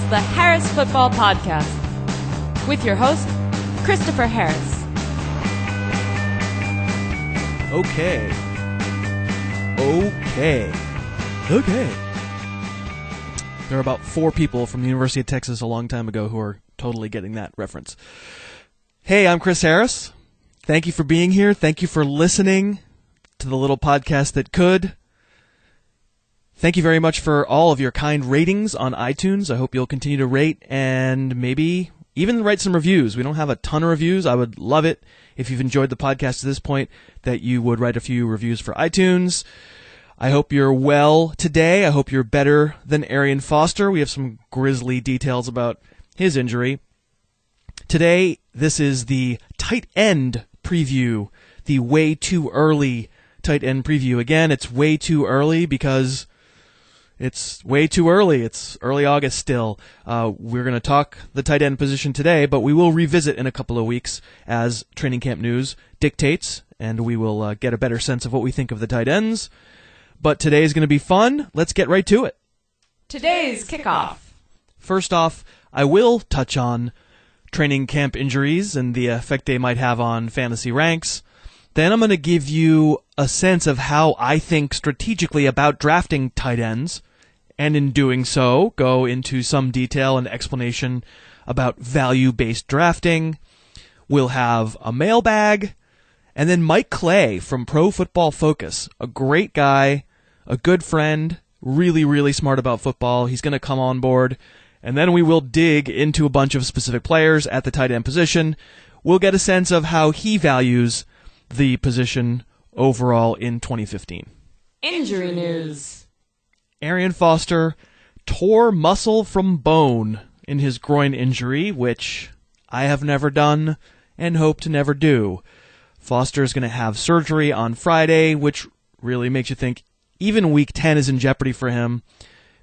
the Harris Football Podcast with your host, Christopher Harris. Okay. There are about 4 people from the University of Texas a long time ago who are totally getting that reference. Hey, I'm Chris Harris. Thank you for being here. Thank you for listening to the little podcast that could. Thank you very much for all of your kind ratings on iTunes. I hope you'll continue to rate and maybe even write some reviews. We don't have a ton of reviews. I would love it if you've enjoyed the podcast to this point that you would write a few reviews for iTunes. I hope you're well today. I hope you're better than Arian Foster. We have some grisly details about his injury. Today, this is the tight end preview, the way too early tight end preview. Again, it's way too early because it's way too early. It's early August still. We're going to talk the tight end position today, but we will revisit in a couple of weeks as training camp news dictates, and we will get a better sense of what we think of the tight ends. But today is going to be fun. Let's get right to it. Today's kickoff. First off, I will touch on training camp injuries and the effect they might have on fantasy ranks. Then I'm going to give you a sense of how I think strategically about drafting tight ends, and in doing so, go into some detail and explanation about value-based drafting. We'll have a mailbag, and then Mike Clay from Pro Football Focus, a great guy, a good friend, really, really smart about football. He's going to come on board, and then we will dig into a bunch of specific players at the tight end position. We'll get a sense of how he values the position overall in 2015. Injury news. Arian Foster tore muscle from bone in his groin injury, which I have never done and hope to never do. Foster is going to have surgery on Friday, which really makes you think even Week 10 is in jeopardy for him.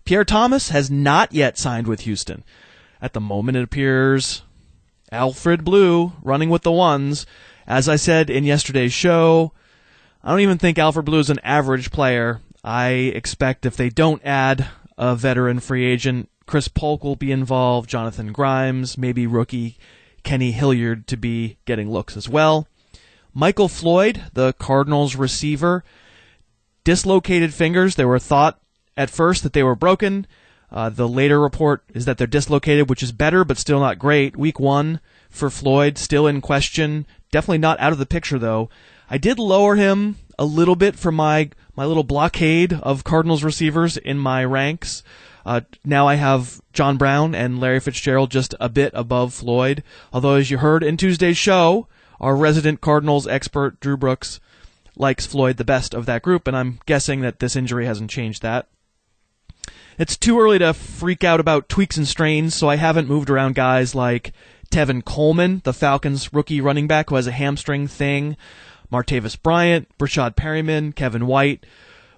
Pierre Thomas has not yet signed with Houston. At the moment, it appears Alfred Blue running with the ones. As I said in yesterday's show, I don't even think Alfred Blue is an average player. I expect if they don't add a veteran free agent, Chris Polk will be involved, Jonathan Grimes, maybe rookie Kenny Hilliard to be getting looks as well. Michael Floyd, the Cardinals receiver, dislocated fingers. There were thought at first that they were broken. The later report is that they're dislocated, which is better, but still not great. Week 1 for Floyd, still in question. Definitely not out of the picture, though. I did lower him a little bit from my little blockade of Cardinals receivers in my ranks. Now I have John Brown and Larry Fitzgerald just a bit above Floyd. Although, as you heard in Tuesday's show, our resident Cardinals expert, Drew Brooks, likes Floyd the best of that group, and I'm guessing that this injury hasn't changed that. It's too early to freak out about tweaks and strains, so I haven't moved around guys like Tevin Coleman, the Falcons rookie running back who has a hamstring thing, Martavis Bryant, Brashad Perryman, Kevin White.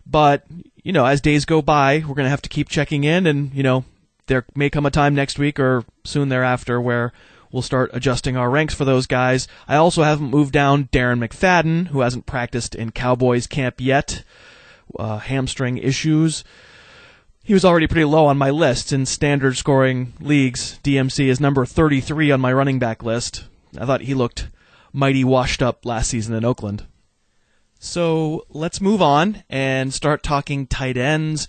But, as days go by, we're going to have to keep checking in, and, there may come a time next week or soon thereafter where we'll start adjusting our ranks for those guys. I also haven't moved down Darren McFadden, who hasn't practiced in Cowboys camp yet. Hamstring issues. He was already pretty low on my list. In standard scoring leagues, DMC is number 33 on my running back list. I thought he looked mighty washed up last season in Oakland. So let's move on and start talking tight ends.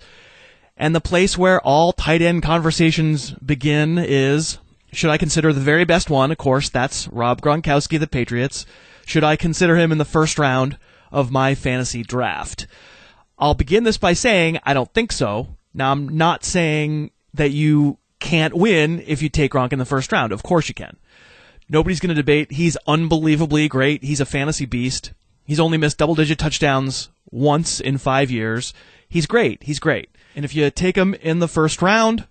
And the place where all tight end conversations begin is, should I consider the very best one? Of course, that's Rob Gronkowski of the Patriots. Should I consider him in the first round of my fantasy draft? I'll begin this by saying I don't think so. Now, I'm not saying that you can't win if you take Gronk in the first round. Of course you can. Nobody's going to debate. He's unbelievably great. He's a fantasy beast. He's only missed double-digit touchdowns once in 5 years. He's great. He's great. And if you take him in the first round,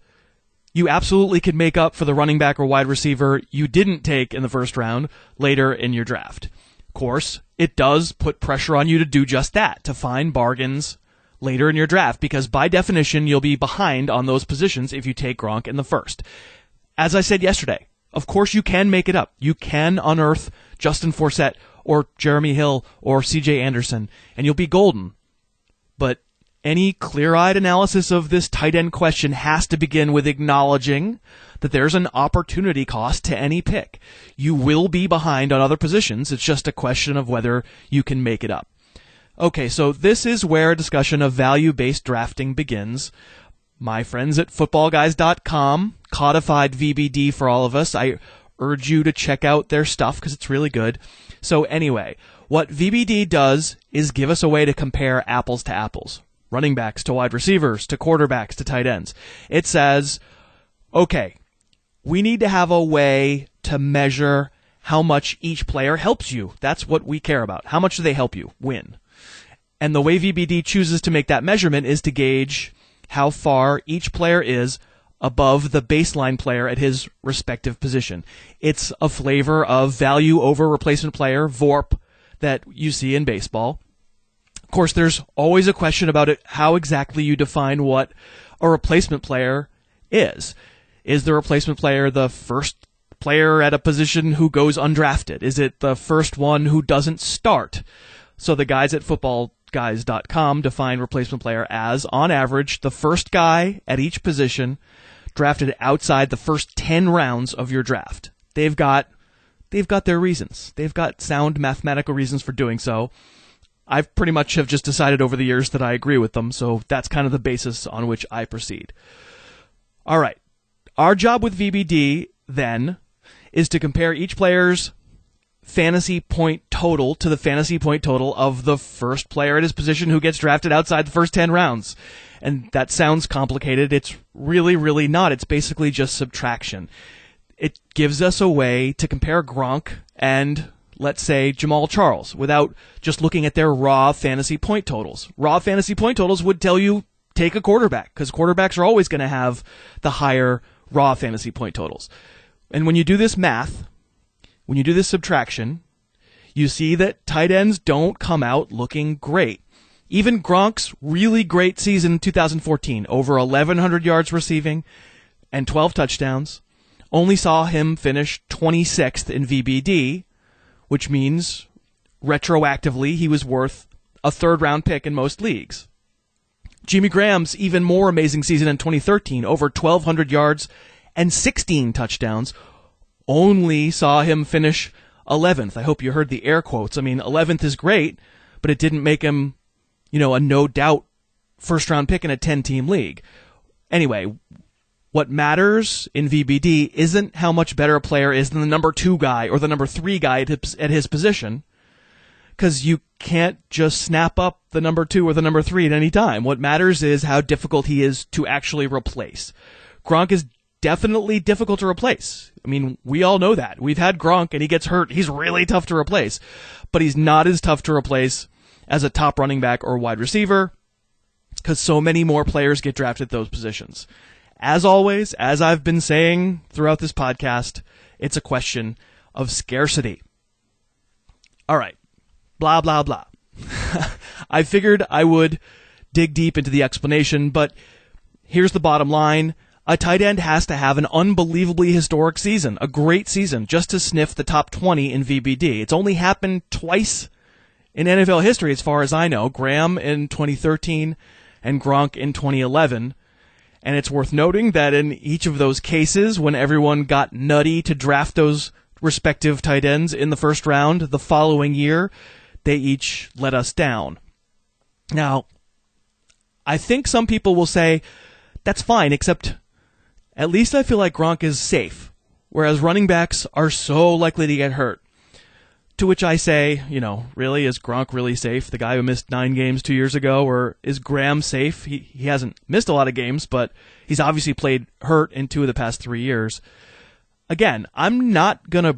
you absolutely could make up for the running back or wide receiver you didn't take in the first round later in your draft. Of course, it does put pressure on you to do just that, to find bargains later in your draft, because by definition, you'll be behind on those positions if you take Gronk in the first. As I said yesterday, of course you can make it up. You can unearth Justin Forsett or Jeremy Hill or C.J. Anderson, and you'll be golden. But any clear-eyed analysis of this tight end question has to begin with acknowledging that there's an opportunity cost to any pick. You will be behind on other positions. It's just a question of whether you can make it up. Okay, so this is where a discussion of value-based drafting begins. My friends at footballguys.com codified VBD for all of us. I urge you to check out their stuff because it's really good. So anyway, what VBD does is give us a way to compare apples to apples. Running backs to wide receivers, to quarterbacks, to tight ends. It says, okay, we need to have a way to measure how much each player helps you. That's what we care about. How much do they help you win? And the way VBD chooses to make that measurement is to gauge how far each player is above the baseline player at his respective position. It's a flavor of value over replacement player, VORP, that you see in baseball. Of course, there's always a question about it, how exactly you define what a replacement player is. Is the replacement player the first player at a position who goes undrafted? Is it the first one who doesn't start? So the guys at footballguys.com define replacement player as, on average, the first guy at each position drafted outside the first 10 rounds of your draft. They've got their reasons. They've got sound mathematical reasons for doing so. I've pretty much have just decided over the years that I agree with them, so that's kind of the basis on which I proceed. All right. Our job with VBD, then, is to compare each player's fantasy point total to the fantasy point total of the first player at his position who gets drafted outside the first 10 rounds. And that sounds complicated. It's really, really not. It's basically just subtraction. It gives us a way to compare Gronk and, let's say, Jamal Charles without just looking at their raw fantasy point totals. Raw fantasy point totals would tell you take a quarterback because quarterbacks are always going to have the higher raw fantasy point totals. And when you do this math, when you do this subtraction, you see that tight ends don't come out looking great. Even Gronk's really great season in 2014, over 1,100 yards receiving and 12 touchdowns, only saw him finish 26th in VBD, which means retroactively he was worth a third-round pick in most leagues. Jimmy Graham's even more amazing season in 2013, over 1,200 yards and 16 touchdowns, only saw him finish 11th. I hope you heard the air quotes. I mean, 11th is great, but it didn't make him, a no-doubt first-round pick in a 10-team league. Anyway, what matters in VBD isn't how much better a player is than the number 2 guy or the number 3 guy at his position, because you can't just snap up the number 2 or the number 3 at any time. What matters is how difficult he is to actually replace. Gronk is definitely difficult to replace. I mean, we all know that. We've had Gronk and he gets hurt. He's really tough to replace, but he's not as tough to replace as a top running back or wide receiver because so many more players get drafted at those positions. As always, as I've been saying throughout this podcast, it's a question of scarcity. All right. Blah, blah, blah. I figured I would dig deep into the explanation, but here's the bottom line. A tight end has to have an unbelievably historic season, a great season, just to sniff the top 20 in VBD. It's only happened twice in NFL history, as far as I know. Graham in 2013 and Gronk in 2011. And it's worth noting that in each of those cases, when everyone got nutty to draft those respective tight ends in the first round the following year, they each let us down. Now, I think some people will say, that's fine, except at least I feel like Gronk is safe, whereas running backs are so likely to get hurt. To which I say, really, is Gronk really safe? The guy who missed 9 games 2 years ago? Or is Graham safe? He hasn't missed a lot of games, but he's obviously played hurt in 2 of the past 3 years. Again, I'm not going to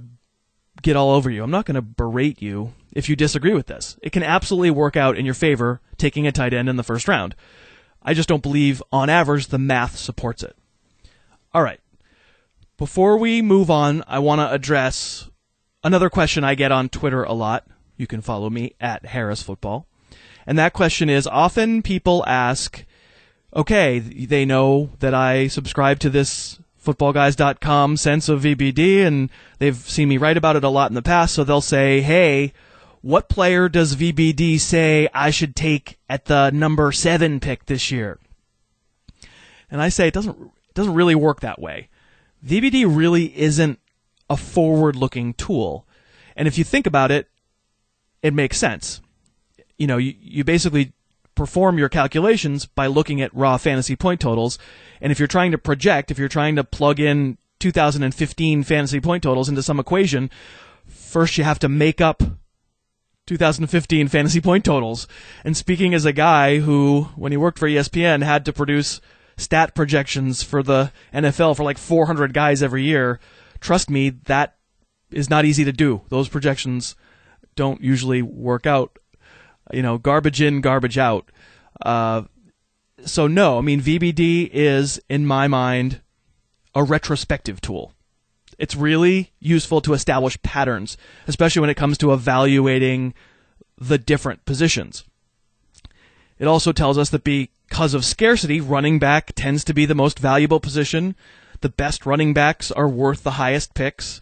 get all over you. I'm not going to berate you if you disagree with this. It can absolutely work out in your favor taking a tight end in the first round. I just don't believe, on average, the math supports it. All right. Before we move on, I want to address another question I get on Twitter a lot. You can follow me at Harris Football. And that question is, often people ask, okay, they know that I subscribe to this footballguys.com sense of VBD, and they've seen me write about it a lot in the past, so they'll say, hey, what player does VBD say I should take at the number 7 pick this year? And I say it doesn't really work that way. VBD really isn't a forward-looking tool. And if you think about it, it makes sense. You basically perform your calculations by looking at raw fantasy point totals. And if you're trying to project, if you're trying to plug in 2015 fantasy point totals into some equation, first you have to make up 2015 fantasy point totals. And speaking as a guy who, when he worked for ESPN, had to produce stat projections for the NFL for like 400 guys every year, trust me, that is not easy to do. Those projections don't usually work out. Garbage in, garbage out. So no, VBD is, in my mind, a retrospective tool. It's really useful to establish patterns, especially when it comes to evaluating the different positions. It also tells us that because of scarcity, running back tends to be the most valuable position. The best running backs are worth the highest picks.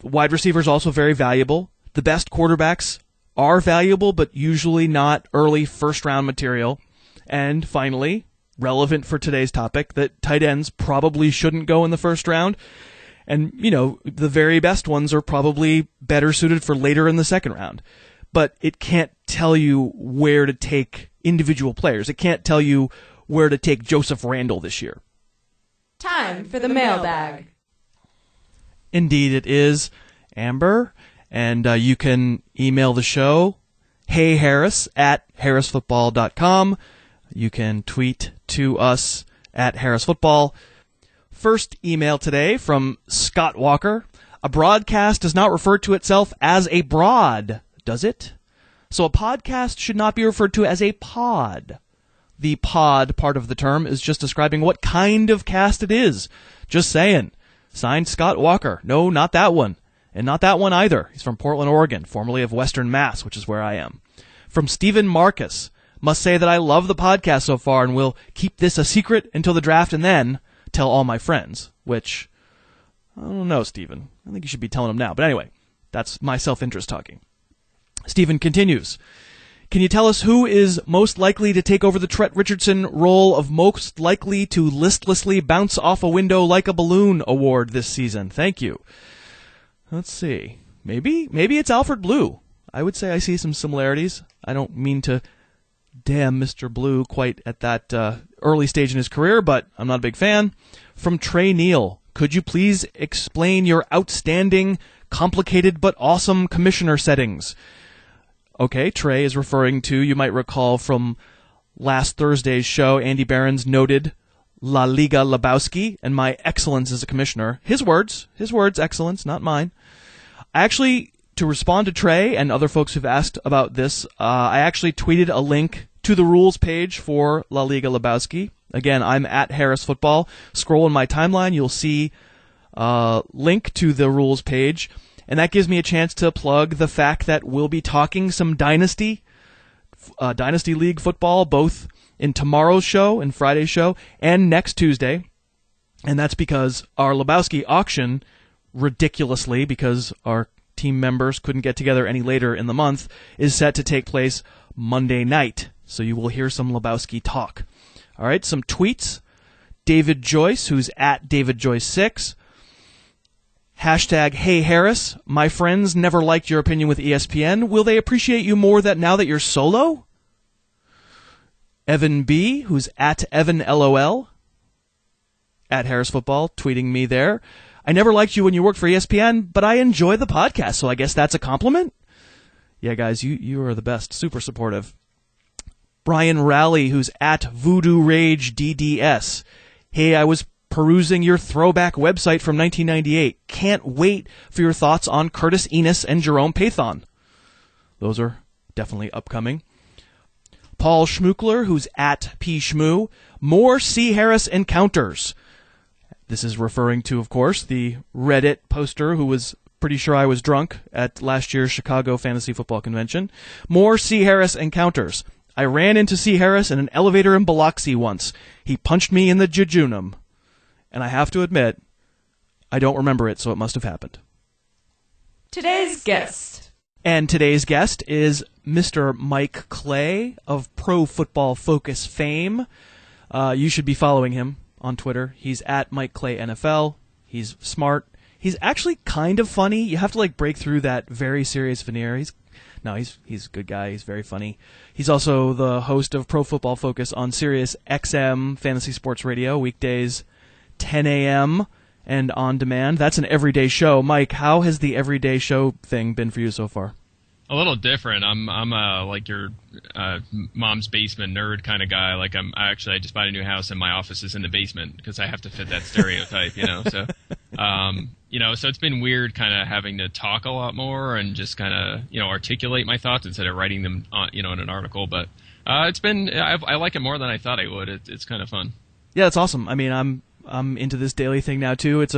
Wide receivers also very valuable. The best quarterbacks are valuable, but usually not early first-round material. And finally, relevant for today's topic, that tight ends probably shouldn't go in the first round. And, the very best ones are probably better suited for later in the second round. But it can't tell you where to take individual players. It can't tell you where to take Joseph Randle this year. Time for the mailbag. Indeed it is, Amber. And you can email the show, heyharris@harrisfootball.com. You can tweet to us at harrisfootball. First email today from Scott Walker. A broadcast does not refer to itself as a broad, does it? So a podcast should not be referred to as a pod. The pod part of the term is just describing what kind of cast it is. Just saying. Signed, Scott Walker. No, not that one. And not that one either. He's from Portland, Oregon, formerly of Western Mass, which is where I am. From Stephen Marcus. Must say that I love the podcast so far and will keep this a secret until the draft and then tell all my friends. Which, I don't know, Stephen. I think you should be telling them now. But anyway, that's my self-interest talking. Stephen continues. Can you tell us who is most likely to take over the Trent Richardson role of most likely to listlessly bounce off a window like a balloon award this season? Thank you. Let's see. Maybe it's Alfred Blue. I would say I see some similarities. I don't mean to damn Mr. Blue quite at that early stage in his career, but I'm not a big fan. From Trey Neal. Could you please explain your outstanding, complicated, but awesome commissioner settings? Okay, Trey is referring to, you might recall from last Thursday's show, Andy Barron's noted La Liga Lebowski and my excellence as a commissioner. His words, excellence, not mine. Actually, to respond to Trey and other folks who've asked about this, I actually tweeted a link to the rules page for La Liga Lebowski. Again, I'm at Harris Football. Scroll in my timeline, you'll see a link to the rules page. And that gives me a chance to plug the fact that we'll be talking some Dynasty League football, both in tomorrow's show and Friday's show, and next Tuesday. And that's because our Lebowski auction, ridiculously, because our team members couldn't get together any later in the month, is set to take place Monday night. So you will hear some Lebowski talk. All right, some tweets. David Joyce, who's at DavidJoyce6. Hashtag, hey Harris, my friends never liked your opinion with ESPN. Will they appreciate you more now that you're solo? Evan B., who's at EvanLOL, at Harris Football, tweeting me there. I never liked you when you worked for ESPN, but I enjoy the podcast, so I guess that's a compliment? Yeah, guys, you are the best. Super supportive. Brian Rowley, who's at Voodoo Rage DDS. Hey, I was perusing your throwback website from 1998. Can't wait for your thoughts on Curtis Enos and Jerome Pathon. Those are definitely upcoming. Paul Schmookler, who's at pshmoo. More C. Harris encounters. This is referring to, of course, the Reddit poster who was pretty sure I was drunk at last year's Chicago Fantasy Football Convention. More C. Harris encounters. I ran into C. Harris in an elevator in Biloxi once. He punched me in the jejunum. And I have to admit, I don't remember it, so it must have happened. Today's guest. And today's guest is Mr. Mike Clay of Pro Football Focus fame. You should be following him on Twitter. He's at Mike Clay NFL. He's smart. He's actually kind of funny. You have to break through that very serious veneer. He's a good guy. He's very funny. He's also the host of Pro Football Focus on Sirius XM Fantasy Sports Radio, weekdays 10 a.m. and on demand. That's an everyday show. Mike, how has the everyday show thing been for you so far? A little different. I'm like your mom's basement nerd kind of guy. I just bought a new house and my office is in the basement because I have to fit that stereotype, So, so it's been weird kind of having to talk a lot more and just kind of, articulate my thoughts instead of writing them, in an article. But it's been, I like it more than I thought I would. It's kind of fun. Yeah, it's awesome. I mean, I'm into this daily thing now too. It's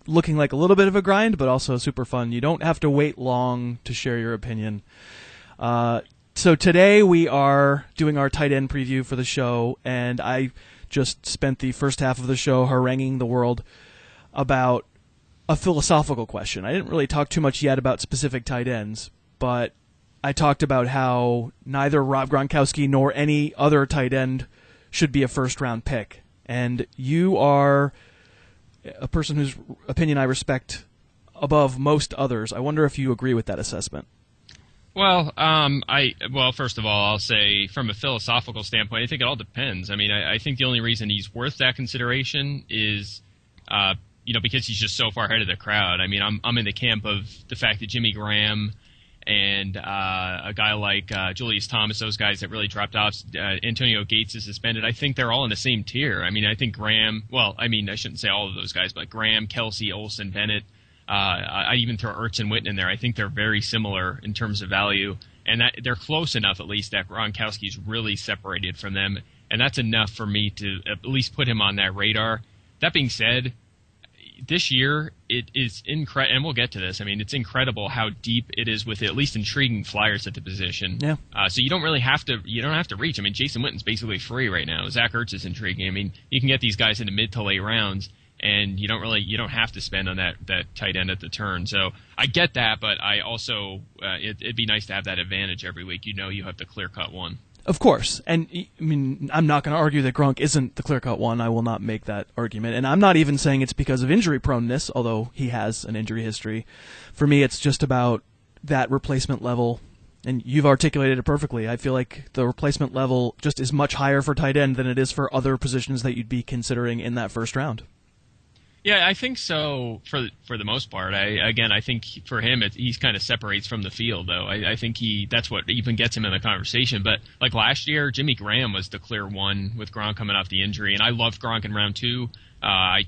looking like a little bit of a grind, but also super fun. You don't have to wait long to share your opinion. So today we are doing our tight end preview for the show, and I just spent the first half of the show haranguing the world about a philosophical question. I didn't really talk too much yet about specific tight ends, but I talked about how neither Rob Gronkowski nor any other tight end should be a first-round pick. And you are a person whose opinion I respect above most others. I wonder if you agree with that assessment. Well, first of all, I'll say from a philosophical standpoint, I think it all depends. I mean, I think the only reason he's worth that consideration is, because he's just so far ahead of the crowd. I mean, I'm in the camp of the fact that Jimmy Graham and a guy like Julius Thomas, those guys that really dropped off, Antonio Gates is suspended. I think they're all in the same tier. I mean, I think Graham, I shouldn't say all of those guys, but Graham, Kelce, Olsen, Bennett, I'd even throw Ertz and Witten in there. I think they're very similar in terms of value, and that they're close enough at least that Gronkowski's really separated from them, and that's enough for me to at least put him on that radar. That being said, this year, it is incredible, and we'll get to this. I mean, it's incredible how deep it is with at least intriguing flyers at the position. Yeah. So you don't have to reach. I mean, Jason Witten's basically free right now. Zach Ertz is intriguing. I mean, you can get these guys into mid to late rounds, and you don't have to spend on that tight end at the turn. So I get that, but I also it'd be nice to have that advantage every week. You have the clear-cut one. Of course. And, I mean, I'm not going to argue that Gronk isn't the clear-cut one. I will not make that argument. And I'm not even saying it's because of injury proneness, although he has an injury history. For me, it's just about that replacement level. And you've articulated it perfectly. I feel like the replacement level just is much higher for tight end than it is for other positions that you'd be considering in that first round. Yeah, I think so for the most part. I think for him, he kind of separates from the field, though. I think that's what even gets him in the conversation. But like last year, Jimmy Graham was the clear one with Gronk coming off the injury, and I loved Gronk in round 2.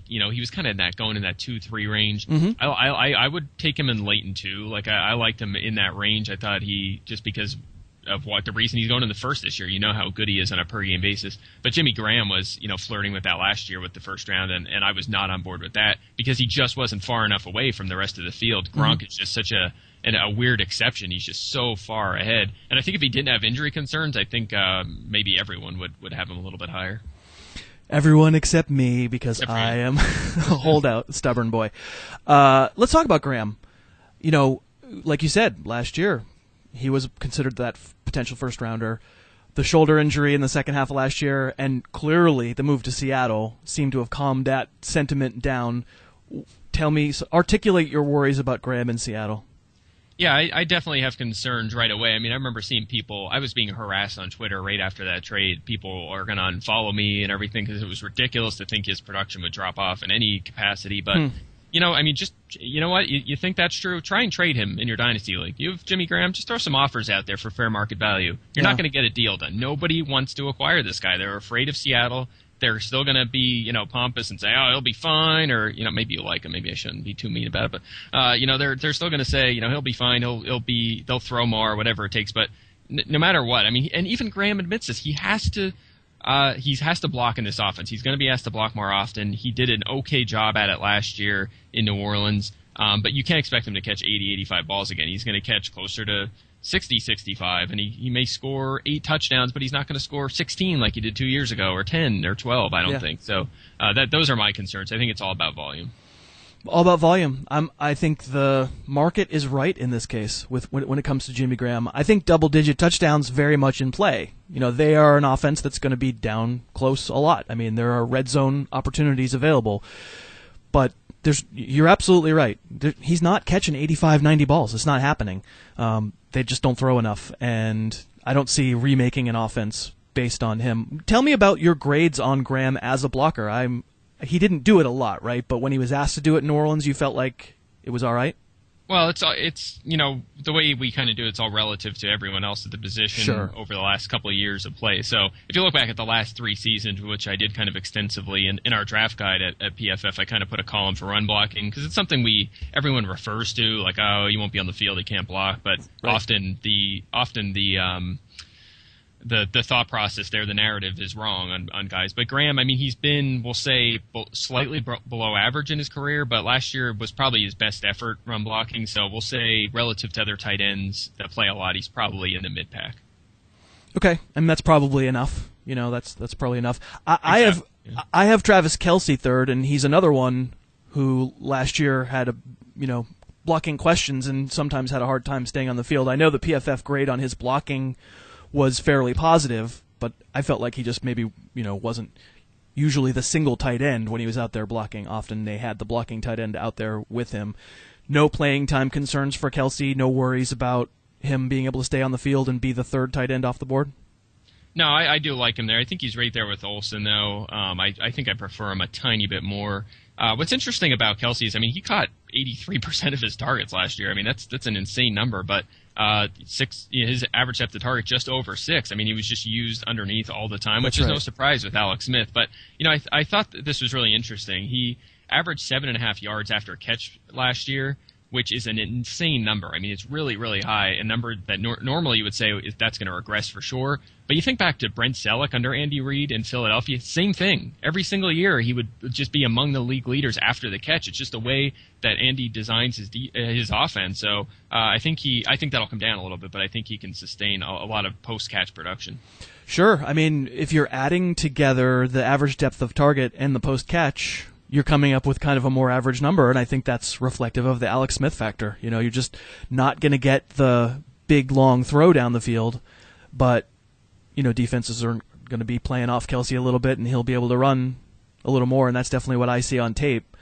He was kind of going in that 2-3 range. Mm-hmm. I would take him in late in 2. Like I liked him in that range. I thought just because of the reason he's going in the first this year. You know how good he is on a per game basis. But Jimmy Graham was, flirting with that last year with the first round, and I was not on board with that because he just wasn't far enough away from the rest of the field. Gronk is just such a weird exception. He's just so far ahead. And I think if he didn't have injury concerns, I think maybe everyone would have him a little bit higher. Everyone except me, because I am a holdout, stubborn boy. Let's talk about Graham. Like you said, last year, he was considered that potential first-rounder. The shoulder injury in the second half of last year, and clearly the move to Seattle seemed to have calmed that sentiment down. Articulate your worries about Graham in Seattle. Yeah, I definitely have concerns right away. I mean, I remember seeing people, I was being harassed on Twitter right after that trade. People are going to unfollow me and everything because it was ridiculous to think his production would drop off in any capacity. But, you think that's true? Try and trade him in your dynasty league. You have Jimmy Graham, just throw some offers out there for fair market value. You're not going to get a deal done. Nobody wants to acquire this guy. They're afraid of Seattle. They're still going to be, pompous and say, oh, he'll be fine, or, maybe you like him. Maybe I shouldn't be too mean about it. But, they're still going to say, he'll be fine. They'll throw more, whatever it takes. But no matter what, I mean, and even Graham admits this, he has to block in this offense. He's going to be asked to block more often. He did an okay job at it last year in New Orleans. But you can't expect him to catch 80, 85 balls again. He's going to catch closer to 60, 65, and he may score 8 touchdowns, but he's not going to score 16 like he did 2 years ago, or 10 or 12, I don't think. So those are my concerns. I think it's all about volume. All about volume. I think the market is right in this case when it comes to Jimmy Graham. I think double-digit touchdowns very much in play. They are an offense that's going to be down close a lot. I mean, there are red zone opportunities available, but you're absolutely right. He's not catching 85, 90 balls. It's not happening. They just don't throw enough, and I don't see remaking an offense based on him. Tell me about your grades on Graham as a blocker. He didn't do it a lot, right? But when he was asked to do it in New Orleans, you felt like it was all right? Well, it's the way we kind of do it's all relative to everyone else at the position over the last couple of years of play. So if you look back at the last 3 seasons, which I did kind of extensively in our draft guide at PFF, I kind of put a column for run blocking because it's something everyone refers to, like, oh, you won't be on the field, he can't block. But often the thought process there, the narrative is wrong on guys. But Graham, I mean, he's been, we'll say, slightly below average in his career, but last year was probably his best effort run blocking. So we'll say relative to other tight ends that play a lot, he's probably in the mid-pack. Okay, and that's probably enough. That's probably enough. I have Travis Kelce third, and he's another one who last year had blocking questions and sometimes had a hard time staying on the field. I know the PFF grade on his blocking was fairly positive, but I felt like he just maybe, wasn't usually the single tight end when he was out there blocking. Often they had the blocking tight end out there with him. No playing time concerns for Kelce, no worries about him being able to stay on the field and be the third tight end off the board? No, I do like him there. I think he's right there with Olsen, though. I think I prefer him a tiny bit more. What's interesting about Kelce is, I mean, he caught 83% of his targets last year. I mean, that's an insane number, but his average depth of target just over 6. I mean, he was just used underneath all the time, which is no surprise with Alex Smith. But I thought that this was really interesting. He averaged 7.5 yards after a catch last year, which is an insane number. I mean, it's really, really high, a number that normally you would say that's going to regress for sure. But you think back to Brent Selleck under Andy Reid in Philadelphia, same thing. Every single year he would just be among the league leaders after the catch. It's just the way that Andy designs his offense. So I think that'll come down a little bit, but I think he can sustain a lot of post-catch production. Sure. I mean, if you're adding together the average depth of target and the post-catch, you're coming up with kind of a more average number, and I think that's reflective of the Alex Smith factor. You're just not going to get the big, long throw down the field, but defenses are going to be playing off Kelce a little bit, and he'll be able to run a little more, and that's definitely what I see on tape.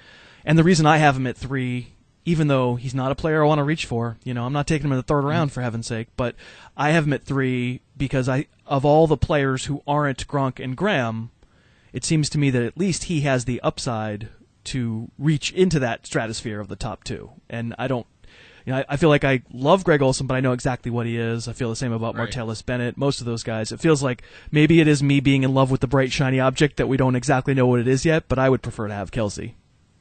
And the reason I have him at 3, even though he's not a player I want to reach for, I'm not taking him in the 3rd round, for heaven's sake, but I have him at 3 because of all the players who aren't Gronk and Graham, it seems to me that at least he has the upside to reach into that stratosphere of the top 2. And I don't, I feel like I love Greg Olsen, but I know exactly what he is. I feel the same about Martellus Bennett, most of those guys. It feels like maybe it is me being in love with the bright, shiny object that we don't exactly know what it is yet, but I would prefer to have Kelce.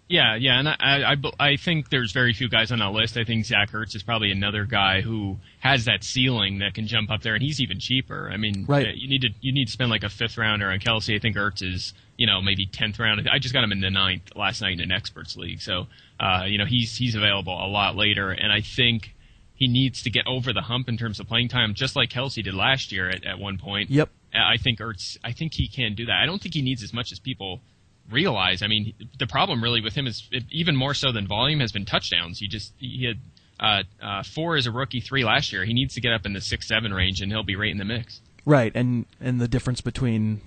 Yeah, and I think there's very few guys on that list. I think Zach Ertz is probably another guy who has that ceiling that can jump up there, and he's even cheaper. I mean, you need to spend like a 5th rounder on Kelce. I think Ertz is maybe 10th round. I just got him in the 9th last night in an experts league, so he's available a lot later, and I think he needs to get over the hump in terms of playing time, just like Kelce did last year at one point. Yep. I think he can do that. I don't think he needs as much as people realize. I mean, the problem really with him is, even more so than volume, has been touchdowns. He had 4 as a rookie, 3 last year. He needs to get up in the 6-7 range, and he'll be right in the mix. Right, and the difference between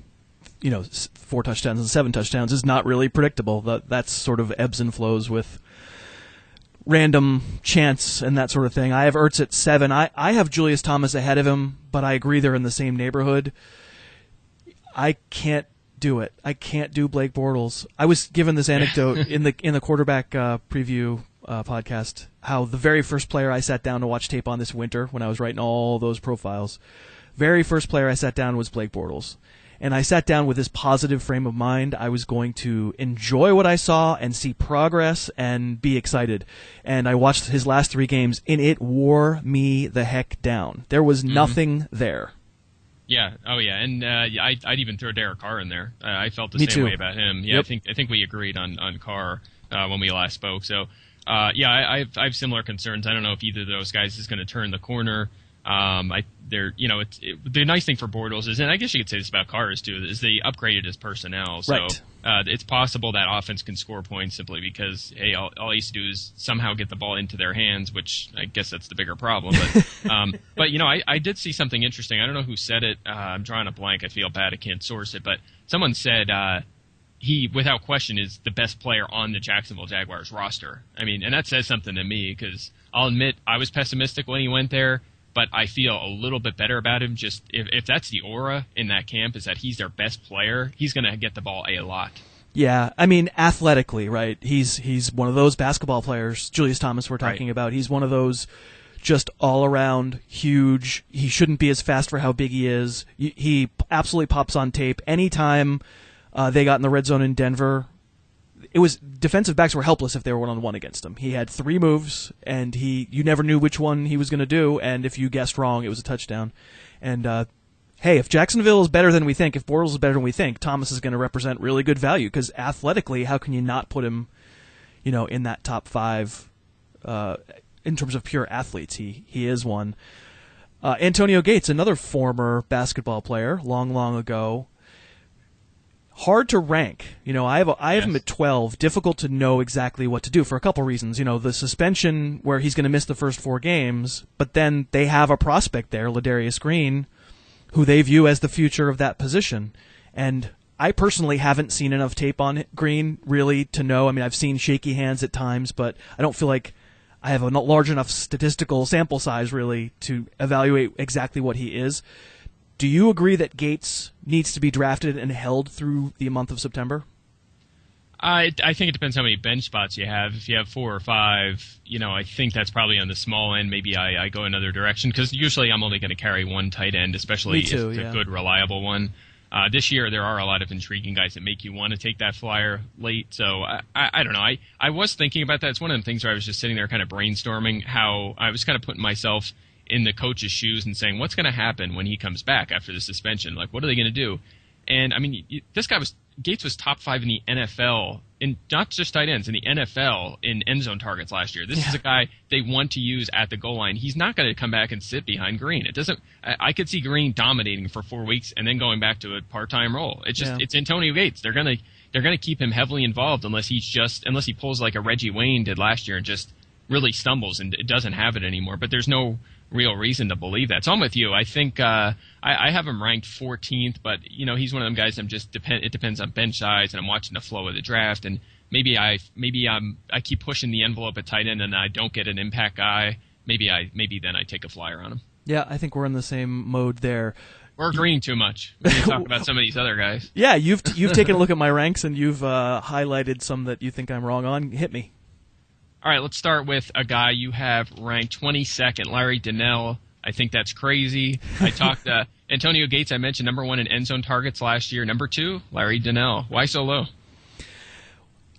4 touchdowns and 7 touchdowns is not really predictable. That's sort of ebbs and flows with random chance and that sort of thing. I have Ertz at 7. I have Julius Thomas ahead of him, but I agree they're in the same neighborhood. I can't do it. I can't do Blake Bortles. I was given this anecdote in the quarterback preview podcast, how the very first player I sat down to watch tape on this winter when I was writing all those profiles, very first player I sat down was Blake Bortles. And I sat down with this positive frame of mind. I was going to enjoy what I saw and see progress and be excited. And I watched his last 3 games, and it wore me the heck down. There was nothing there. Yeah. Oh, yeah. And I'd even throw Derek Carr in there. I felt the same way about him. Yeah. Yep. I think we agreed on Carr when we last spoke. So, I have similar concerns. I don't know if either of those guys is going to turn the corner. the nice thing for Bortles is, and I guess you could say this about Carr too, is they upgraded his personnel. So right. It's possible that offense can score points simply because, hey, all he has to do is somehow get the ball into their hands, which I guess that's the bigger problem. But I did see something interesting. I don't know who said it. I'm drawing a blank. I feel bad I can't source it. But someone said he, without question, is the best player on the Jacksonville Jaguars roster. I mean, and that says something to me because I'll admit I was pessimistic when he went there, but I feel a little bit better about him. Just if that's the aura in that camp, is that he's their best player, he's going to get the ball a lot. Yeah, I mean, athletically, right? He's one of those basketball players, Julius Thomas we're talking about. He's one of those just all-around huge. He shouldn't be as fast for how big he is. He absolutely pops on tape. Anytime they got in the red zone in Denver, it was defensive backs were helpless if they were one-on-one against him. He had 3 moves, and you never knew which one he was going to do, and if you guessed wrong, it was a touchdown. And hey, if Jacksonville is better than we think, if Bortles is better than we think, Thomas is going to represent really good value because athletically, how can you not put him, in that top 5 in terms of pure athletes? He is one. Antonio Gates, another former basketball player, long ago. Hard to rank. I have him at 12. Difficult to know exactly what to do for a couple reasons. The suspension where he's going to miss the first 4 games, but then they have a prospect there, Ladarius Green, who they view as the future of that position. And I personally haven't seen enough tape on Green really to know. I mean, I've seen shaky hands at times, but I don't feel like I have a large enough statistical sample size really to evaluate exactly what he is. Do you agree that Gates needs to be drafted and held through the month of September? I think it depends how many bench spots you have. If you have 4 or 5, I think that's probably on the small end. Maybe I go another direction because usually I'm only going to carry one tight end, especially if it's a good, reliable one. This year there are a lot of intriguing guys that make you want to take that flyer late. So I don't know. I was thinking about that. It's one of the things where I was just sitting there kind of brainstorming how I was kind of putting myself in the coach's shoes and saying, what's going to happen when he comes back after the suspension? Like, what are they going to do? And, I mean, Gates was top 5 in the NFL, in not just tight ends, in the NFL in end zone targets last year. This is a guy they want to use at the goal line. He's not going to come back and sit behind Green. I could see Green dominating for 4 weeks and then going back to a part-time role. It's Antonio Gates. They're going to keep him heavily involved unless he pulls like a Reggie Wayne did last year and just really stumbles and doesn't have it anymore. But there's no real reason to believe that. So I'm with you. I think I have him ranked 14th, but he's one of them guys. It depends on bench size, and I'm watching the flow of the draft, and maybe I keep pushing the envelope at tight end, and I don't get an impact guy. Maybe then I take a flyer on him. Yeah, I think we're in the same mode there. We're agreeing too much when you talk about some of these other guys. Yeah, you've taken a look at my ranks, and you've highlighted some that you think I'm wrong on. Hit me. All right, let's start with a guy you have ranked 22nd, Larry Donnell. I think that's crazy. I talked Antonio Gates, I mentioned, number 1 in end zone targets last year. Number 2, Larry Donnell. Why so low?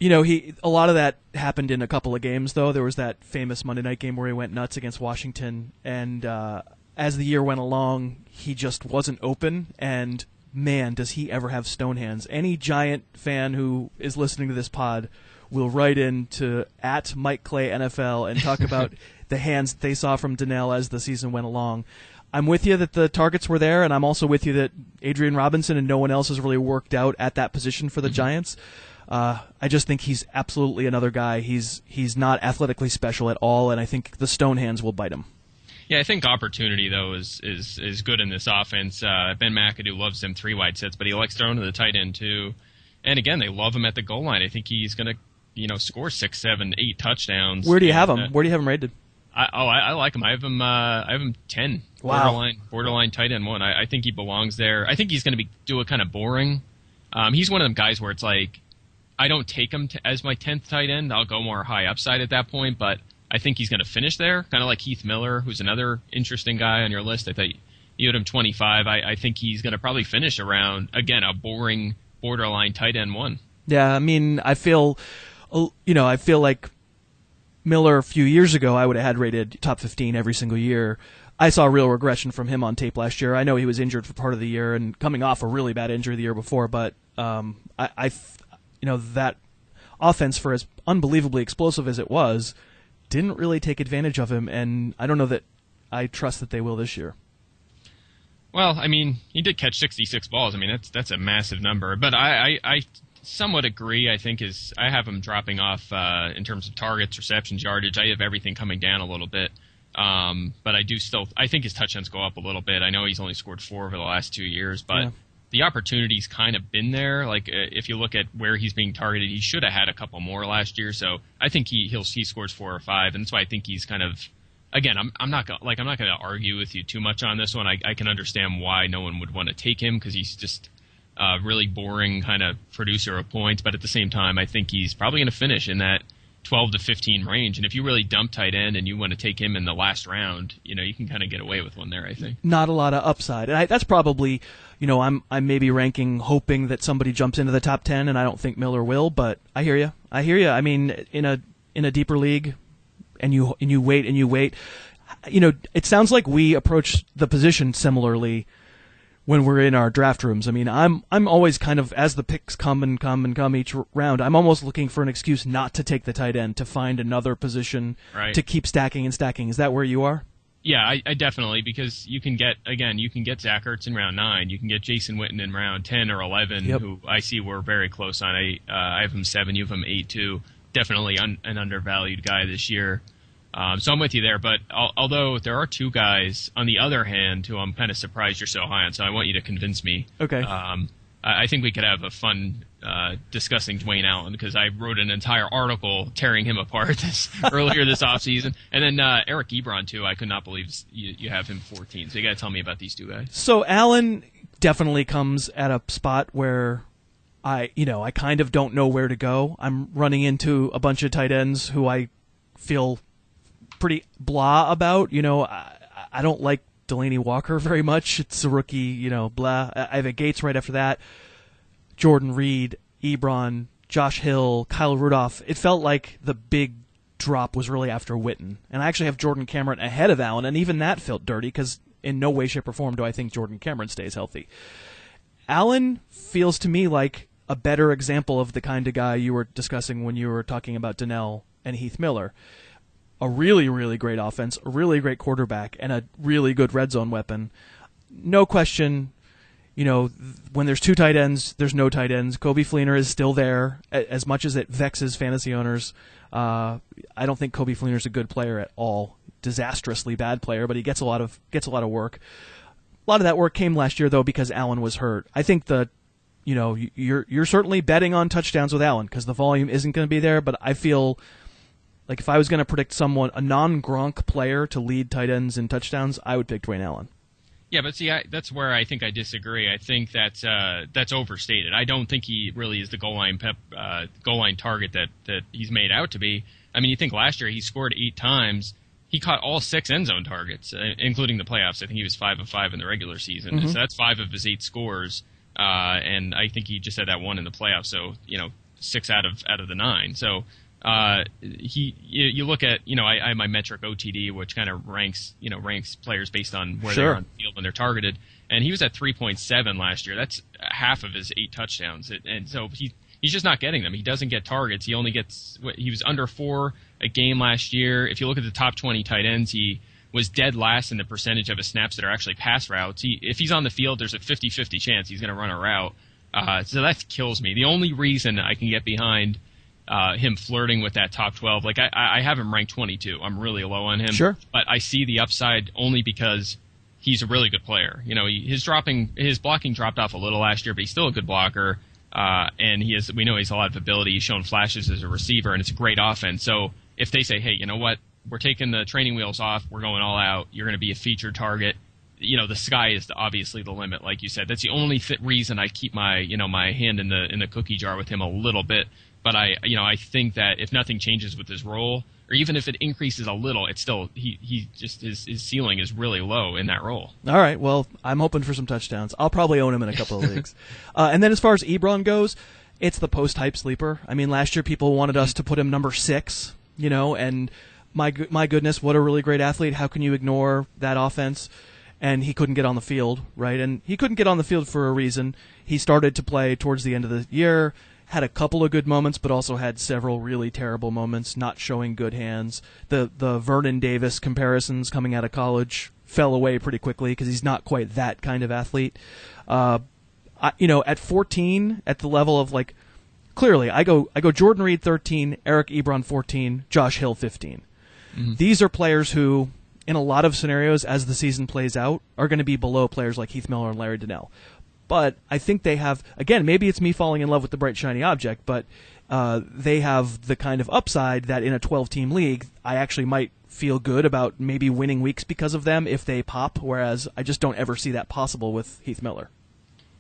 A lot of that happened in a couple of games, though. There was that famous Monday night game where he went nuts against Washington, and as the year went along, he just wasn't open, and man, does he ever have stone hands. Any Giant fan who is listening to this pod will write in to @MikeClayNFL and talk about the hands that they saw from Donnell as the season went along. I'm with you that the targets were there, and I'm also with you that Adrian Robinson and no one else has really worked out at that position for the Giants. I just think he's absolutely another guy. He's not athletically special at all, and I think the stone hands will bite him. Yeah, I think opportunity, though, is good in this offense. Ben McAdoo loves them 3 wide sets, but he likes throwing to the tight end, too. And again, they love him at the goal line. I think he's going to score 6, 7, 8 touchdowns. Where do you have him? Where do you have him rated? I like him. I have him 10. Wow. Borderline tight end 1. I think he belongs there. I think he's going to do it kind of boring. He's one of them guys where it's like, I don't take him as my 10th tight end. I'll go more high upside at that point, but I think he's going to finish there, kind of like Heath Miller, who's another interesting guy on your list. I thought you had him 25. I think he's going to probably finish around, again, a boring borderline tight end 1. Yeah, I mean, I feel like Miller a few years ago I would have had rated top 15 every single year. I saw real regression from him on tape last year. I know he was injured for part of the year and coming off a really bad injury the year before, but that offense, for as unbelievably explosive as it was, didn't really take advantage of him, and I don't know that I trust that they will this year. Well, I mean, he did catch 66 balls. I mean, that's a massive number. But I somewhat agree. I have him dropping off in terms of targets, receptions, yardage. I have everything coming down a little bit. But I think his touchdowns go up a little bit. I know he's only scored 4 over the last 2 years, but the opportunity's kind of been there. Like if you look at where he's being targeted, he should have had a couple more last year. So I think he scores 4 or 5, and that's why I think he's kind of. Again, I'm not going to argue with you too much on this one. I can understand why no one would want to take him because he's just a really boring kind of producer of points. But at the same time, I think he's probably going to finish in that 12 to 15 range. And if you really dump tight end and you want to take him in the last round, you can kind of get away with one there, I think. Not a lot of upside. And that's probably, I'm maybe ranking hoping that somebody jumps into the top 10, and I don't think Miller will. But I hear you. I mean, in a deeper league, and you wait. It sounds like we approach the position similarly when we're in our draft rooms. I mean, I'm always kind of, as the picks come each round, I'm almost looking for an excuse not to take the tight end, to find another position to keep stacking and stacking. Is that where you are? Yeah, I definitely, because you can get Zach Ertz in round 9, you can get Jason Witten in round 10 or 11, who I see we're very close on. I have him 7, you have him 8 too. Definitely an undervalued guy this year. So I'm with you there, but although there are 2 guys, on the other hand, who I'm kind of surprised you're so high on, so I want you to convince me. Okay. I think we could have a fun discussing Dwayne Allen, because I wrote an entire article tearing him apart earlier this offseason. And then Eric Ebron, too. I could not believe you have him 14, so you got to tell me about these 2 guys. So Allen definitely comes at a spot where I kind of don't know where to go. I'm running into a bunch of tight ends who I feel pretty blah about. I don't like Delaney Walker very much. It's a rookie, blah. I have a Gates right after that. Jordan Reed, Ebron, Josh Hill, Kyle Rudolph. It felt like the big drop was really after Witten. And I actually have Jordan Cameron ahead of Allen, and even that felt dirty because in no way, shape, or form do I think Jordan Cameron stays healthy. Allen feels to me like a better example of the kind of guy you were discussing when you were talking about Donnell and Heath Miller. A really, really great offense, a really great quarterback, and a really good red zone weapon. No question, when there's 2 tight ends, there's no tight ends. Coby Fleener is still there, as much as it vexes fantasy owners. I don't think Coby Fleener's a good player at all. Disastrously bad player, but he gets a lot of work. A lot of that work came last year, though, because Allen was hurt. I think you're certainly betting on touchdowns with Allen because the volume isn't going to be there, but I feel like if I was going to predict a non-Gronk player to lead tight ends in touchdowns, I would pick Dwayne Allen. Yeah, but see, that's where I think I disagree. I think that's overstated. I don't think he really is the goal line target that he's made out to be. I mean, you think last year he scored 8 times. He caught all 6 end zone targets, including the playoffs. I think he was 5 of 5 in the regular season. Mm-hmm. So that's 5 of his 8 scores. And I think he just had that 1 in the playoffs. So 6 out of the 9. So you look at I have my metric OTD, which kind of ranks players based on where they're on the field when they're targeted. And he was at 3.7 last year. That's half of his 8 touchdowns. And so he's just not getting them. He doesn't get targets. He was under 4 a game last year. If you look at the top 20 tight ends, he was dead last in the percentage of his snaps that are actually pass routes. If he's on the field, there's a 50-50 chance he's going to run a route. So that kills me. The only reason I can get behind him flirting with that top 12, like I have him ranked 22. I'm really low on him. Sure. But I see the upside only because he's a really good player. His blocking dropped off a little last year, but he's still a good blocker. And we know he has a lot of ability. He's shown flashes as a receiver, and it's a great offense. So if they say, hey, you know what? We're taking the training wheels off. We're going all out. You're going to be a featured target. The sky is obviously the limit, like you said. That's the only reason I keep my hand in the cookie jar with him a little bit. But I think that if nothing changes with his role, or even if it increases a little, it's still he just his ceiling is really low in that role. All right, well, I'm hoping for some touchdowns. I'll probably own him in a couple of leagues. And then as far as Ebron goes, it's the post-hype sleeper. I mean, last year people wanted us to put him number 6, and my goodness, what a really great athlete. How can you ignore that offense? And he couldn't get on the field, right? And he couldn't get on the field for a reason. He started to play towards the end of the year. had a couple of good moments, but also had several really terrible moments, not showing good hands. The Vernon Davis comparisons coming out of college fell away pretty quickly because he's not quite that kind of athlete. At 14, at the level of like, clearly, I go Jordan Reed 13, Eric Ebron 14, Josh Hill 15. Mm-hmm. These are players who, in a lot of scenarios, as the season plays out, are going to be below players like Heath Miller and Larry Donnell. But I think they have, again, maybe it's me falling in love with the bright, shiny object, but they have the kind of upside that in a 12-team league, I actually might feel good about maybe winning weeks because of them if they pop, whereas I just don't ever see that possible with Heath Miller.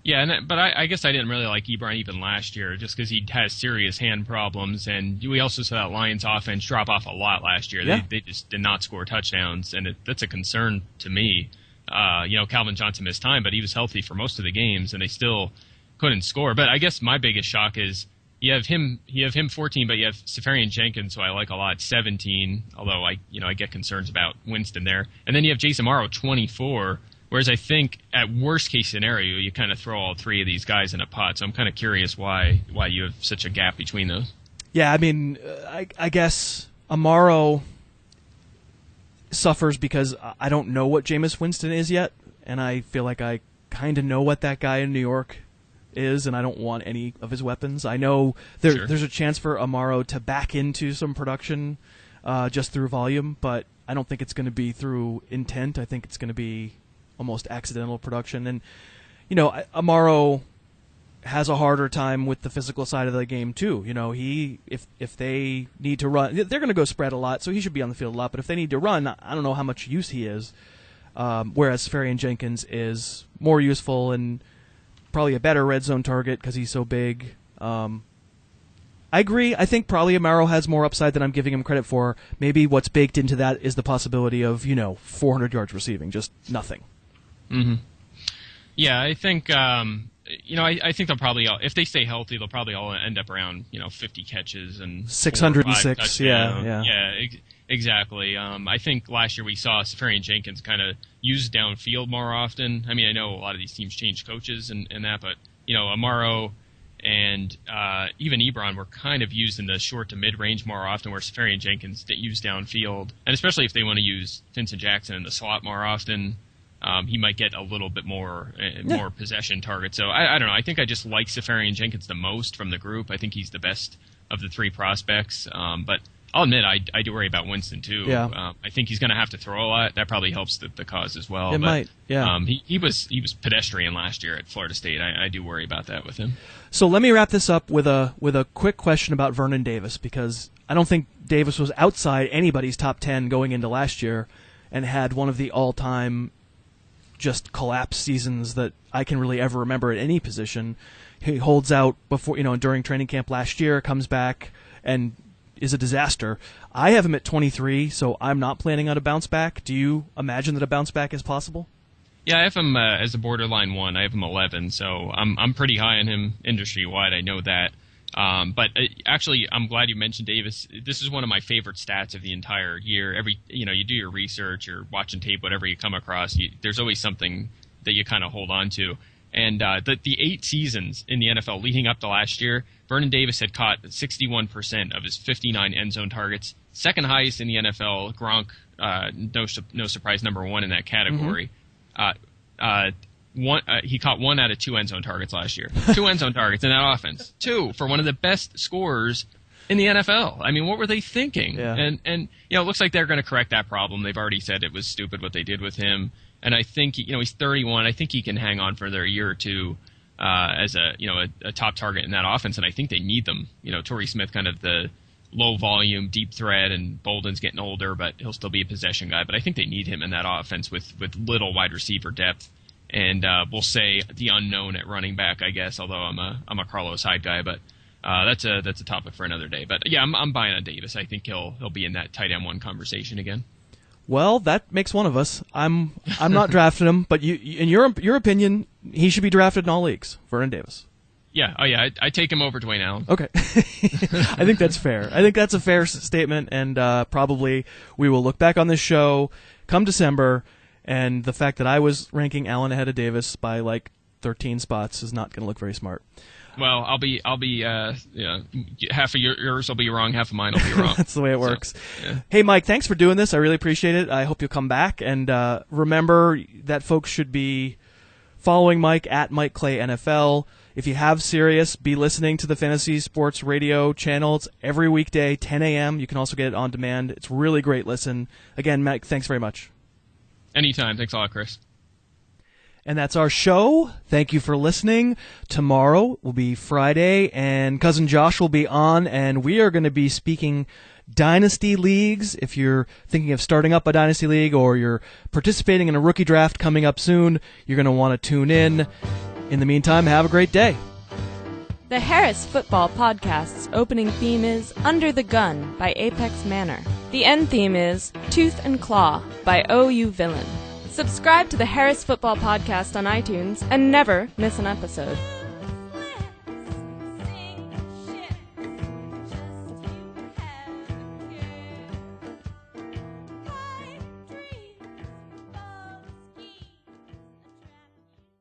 Yeah, but I guess I didn't really like Ebron even last year just because he has serious hand problems, and we also saw that Lions offense drop off a lot last year. Yeah. They just did not score touchdowns, and that's a concern to me. Calvin Johnson missed time, but he was healthy for most of the games, and they still couldn't score. But I guess my biggest shock is you have him 14, but you have Safarian Jenkins, who I like a lot, 17, although I get concerns about Winston there. And then you have Jason Morrow, 24, whereas I think at worst case scenario, you kind of throw all three of these guys in a pot. So I'm kind of curious why you have such a gap between those. Yeah, I mean, I guess Amaro suffers because I don't know what Jameis Winston is yet, and I feel like I kind of know what that guy in New York is, and I don't want any of his weapons. I know there's a chance for Amaro to back into some production just through volume, but I don't think it's going to be through intent. I think it's going to be almost accidental production. And, Amaro has a harder time with the physical side of the game too. If they need to run, they're going to go spread a lot, so he should be on the field a lot. But if they need to run, I don't know how much use he is. Whereas Safarian Jenkins is more useful and probably a better red zone target because he's so big. I agree. I think probably Amaro has more upside than I'm giving him credit for. Maybe what's baked into that is the possibility of 400 yards receiving, just nothing. Mm-hmm. Yeah, I think I think they'll probably all, if they stay healthy, they'll probably all end up around 50 catches and 606. Yeah. Exactly. I think last year we saw Safarian Jenkins kind of used downfield more often. I mean, I know a lot of these teams change coaches and that, but Amaro and even Ebron were kind of used in the short to mid range more often, where Safarian Jenkins used downfield, and especially if they want to use Vincent Jackson in the slot more often. He might get a little bit more possession targets. So I don't know. I think I just like Safarian Jenkins the most from the group. I think he's the best of the three prospects. But I'll admit I do worry about Winston too. Yeah. I think he's going to have to throw a lot. That probably helps the cause as well. It might. Yeah. He was pedestrian last year at Florida State. I do worry about that with him. So let me wrap this up with a quick question about Vernon Davis, because I don't think Davis was outside anybody's top 10 going into last year, and had one of the all-time just collapse seasons that I can really ever remember at any position. He holds out before, during training camp last year, comes back and is a disaster. I have him at 23, so I'm not planning on a bounce back. Do you imagine that a bounce back is possible? Yeah, I have him as a borderline 1. I have him 11, so I'm pretty high on him industry-wide. I know that. But actually, I'm glad you mentioned Davis. This is one of my favorite stats of the entire year. You do your research, you're watching tape, whatever you come across, there's always something that you kind of hold on to. And the 8 seasons in the NFL leading up to last year, Vernon Davis had caught 61% of his 59 end zone targets, second highest in the NFL. Gronk, no surprise, number 1 in that category. He caught 1 out of 2 end zone targets last year. 2 end zone targets in that offense. 2 for one of the best scorers in the NFL. I mean, what were they thinking? Yeah. And it looks like they're going to correct that problem. They've already said it was stupid what they did with him. And I think he's 31. I think he can hang on for another year or two as a top target in that offense. And I think they need them. Torrey Smith, kind of the low volume, deep threat, and Bolden's getting older, but he'll still be a possession guy. But I think they need him in that offense with little wide receiver depth. And we'll say the unknown at running back, I guess. Although I'm a Carlos Hyde guy, but that's a topic for another day. But yeah, I'm buying on Davis. I think he'll be in that tight end 1 conversation again. Well, that makes one of us. I'm not drafting him, but in your opinion, he should be drafted in all leagues. Vernon Davis. Yeah. Oh yeah. I take him over Dwayne Allen. Okay. I think that's fair. I think that's a fair statement, and probably we will look back on this show come December. And the fact that I was ranking Allen ahead of Davis by like 13 spots is not going to look very smart. Well, I'll be half of yours will be wrong, half of mine will be wrong. That's the way it works. So, yeah. Hey, Mike, thanks for doing this. I really appreciate it. I hope you'll come back. And remember that folks should be following Mike at Mike Clay NFL. If you have Sirius, be listening to the Fantasy Sports Radio channel. It's every weekday, 10 a.m. You can also get it on demand. It's really great listen. Again, Mike, thanks very much. Anytime. Thanks a lot, Chris. And that's our show. Thank you for listening. Tomorrow will be Friday, and Cousin Josh will be on, and we are going to be speaking Dynasty Leagues. If you're thinking of starting up a Dynasty League or you're participating in a rookie draft coming up soon, you're going to want to tune in. In the meantime, have a great day. The Harris Football Podcast's opening theme is Under the Gun by Apex Manor. The end theme is Tooth and Claw by OU Villain. Subscribe to the Harris Football Podcast on iTunes and never miss an episode.